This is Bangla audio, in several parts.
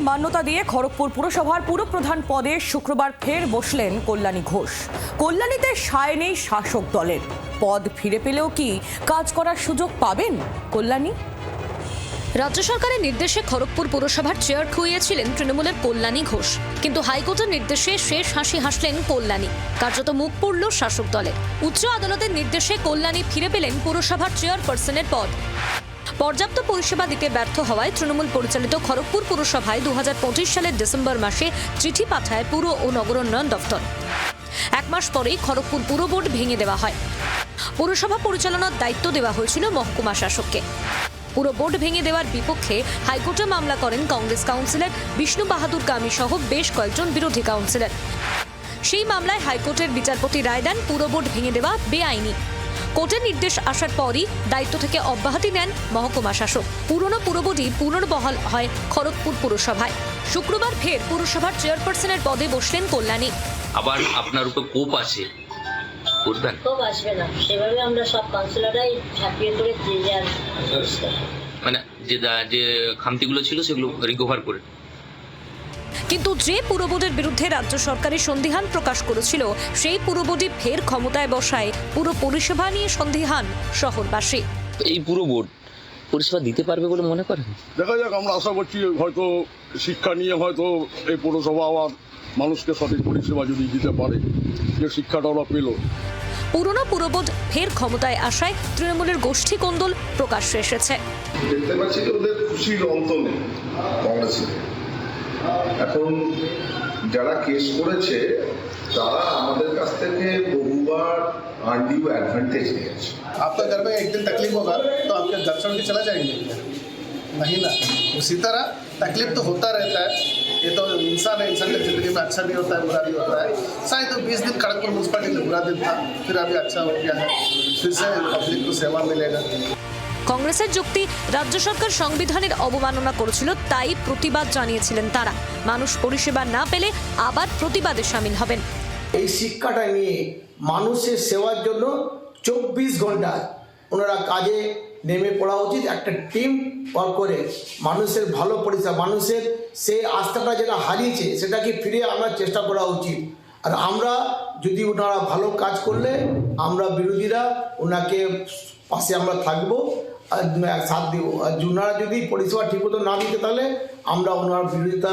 মান্যতা দিয়ে খড়গপুর পুরসভার পুরপ্রধান পদে শুক্রবার ফের বসলেন কল্যাণী ঘোষ। কল্যাণীতে সায় নেই শাসক দলের। পদ ফিরে পেলেও কি কাজ করার সুযোগ পাবেন কল্যাণী? রাজ্য সরকারের নির্দেশে খড়গপুর পুরসভার চেয়ার খুইয়েছিলেন তৃণমূলের কল্যাণী ঘোষ, কিন্তু হাইকোর্টের নির্দেশে শেষ হাসি হাসলেন কল্যাণী। কার্যত মুখ পুড়ল শাসক দলের। উচ্চ আদালতের নির্দেশে কল্যাণী ফিরে পেলেন পুরসভার চেয়ারপারসনের পদ। পর্যাপ্ত পরিষেবা দিতে ব্যর্থ হওয়ায় তৃণমূল পরিচালিত খড়গপুর পুরসভায় 2025 সালের ডিসেম্বর মাসে চিঠি পাঠায় পুর ও নগরোন্নয়ন দফতর। এক মাস পরেই খড়গপুর পুর বোর্ড ভেঙে দেওয়া হয়। পুরসভা পরিচালনার দায়িত্ব দেওয়া হয়েছিল মহকুমা শাসককে। পুরো বোর্ড ভেঙে দেওয়ার বিপক্ষে হাইকোর্টে মামলা করেন কংগ্রেস কাউন্সিলর বিষ্ণু বাহাদুর কামি সহ বেশ কয়েকজন বিরোধী কাউন্সিলর। সেই মামলায় হাইকোর্টের বিচারপতি রায় দেন পুরো বোর্ড ভেঙে দেওয়া বেআইনি। কোর্টের নির্দেশ আসার পরই দায়িত্ব থেকে অব্যাহতি নেন মহকুমা শাসক। পুরনো পুরবোর্ডই পুনর্বহাল হয় খড়গপুর পুরসভায়। শুক্রবার ফের পুরসভার চেয়ারপারসনের পদে বসলেন কল্যাণী। আবার আপনার উপর কোপ আছে, করবেন? কোপ আসবে না, সেভাবে আমরা সব কাউন্সিলররাই ঝাঁপিয়ে পড়ে মানে যে খামতিগুলো ছিল সেগুলো রিকভার করে। কিন্তু যে পুরবোর্ডের বিরুদ্ধে রাজ্য সরকারের সন্দিহান প্রকাশ করেছিল, সেই পুরবোর্ডই ফের ক্ষমতায় বসায় পুরো পরিষেবা নিয়ে সন্দিহান শহরবাসী। এই পুরো বোর্ড পরিষেবা দিতে পারবে বলে মনে করেন? দেখা যাক, আমরা আশা করছি হয়তো শিক্ষা নিয়ে হয়তো এই পৌরসভা আবার মানুষকে সঠিক পরিষেবা যদি দিতে পারে, যে শিক্ষাটা ওরা পেল। পুরনো পুরবোর্ড ফের ক্ষমতায় আসায় তৃণমূলের গোষ্ঠী কোন্দল প্রকাশ্যে এসেছে। দেখতে পাচ্ছি যে ওদের খুশির অন্ত নেই কংগ্রেসের। এখন যারা কেস করেছে তারা আমাদের কাছ থেকে বহুবার আনডিউ एडवांटेज নিয়েছে। आपका घर में एक दिन तकलीफ होगा तो आपके घर छोड़ के चला जाएंगे? नहीं ना। उसी तरह तकलीफ तो होता रहता है। ये तो इंसान है, इंसान की जिंदगी में अच्छा भी होता है, बुरा भी होता है। शायद तो 20 दिन खड़गपुर म्यूनसिपालिटी में बुरा दिन था, फिर अभी अच्छा हो गया है, फिर से पब्लिक को सेवा मिलेगा। কংগ্রেসের যুক্তি, রাজ্য সরকার সংবিধানের অবমাননা করেছিল, তাই প্রতিবাদ জানিয়েছিলেন তারা। মানুষ পরিষেবা না পেলে আবার প্রতিবাদে সামিল হবেন। এই শিক্ষাটা নিয়ে মানুষের সেবার জন্য 24 ঘন্টা ওনারা কাজে নেমে পড়া উচিত। একটা টিম ওয়ার্ক করে মানুষের ভালো পরিষেবা, মানুষের সেই আস্থাটা যেটা হারিয়েছে সেটাকে ফিরিয়ে আনার চেষ্টা করা উচিত। আর আমরা যদি ওনারা ভালো কাজ করলে আমরা বিরোধীরা ওনাকে পাশে আমরা থাকবো আর সাথ দিব। আর ওনারা যদি পরিষেবা ঠিকমতো না দিতে তাহলে আমরা ওনার বিরোধিতা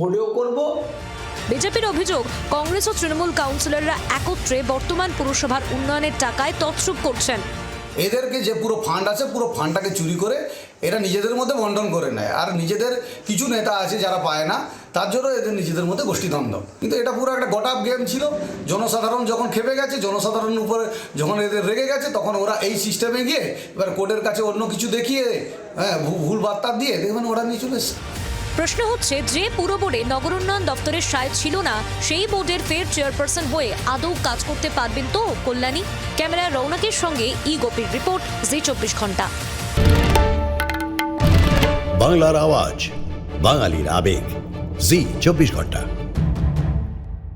বলেও করব। বিজেপির অভিযোগ, কংগ্রেস ও তৃণমূল কাউন্সিলররা একত্রে বর্তমান পুরসভার উন্নয়নের টাকায় তছরূপ করছেন। এদেরকে যে পুরো ফান্ড আছে, পুরো ফান্ডটাকে চুরি করে এরা নিজেদের মধ্যে বন্টন করে নেয়। আর নিজেদের কিছু নেতা আছে যারা পায় না, তার জন্য এদের নিজেদের মধ্যে গোষ্ঠীদ্বন্দ্ব। কিন্তু এটা পুরো একটা গট আপ গেম ছিল। জনসাধারণ যখন খেপে গেছে, জনসাধারণের উপরে যখন এদের রেগে গেছে, তখন ওরা এই সিস্টেমে গিয়ে এবার কোর্টের কাছে অন্য কিছু দেখিয়ে ভুল বার্তা দিয়ে দেখবেন ওরা নিয়ে চলে এসছে। প্রশ্ন হচ্ছে, যে পুরো বোর্ডে নগরোন্নয়ন দপ্তরের সায় ছিল না, সেই বোর্ডের ফের চেয়ারপারসন হয়ে আদৌ কাজ করতে পারবেন তো কল্যাণী? ক্যামেরায় রৌনকের সঙ্গে গোপীর রিপোর্ট, জি 24 ঘন্টা। বাংলার আওয়াজ, বাঙালির আবেগ, জি 24 ঘন্টা।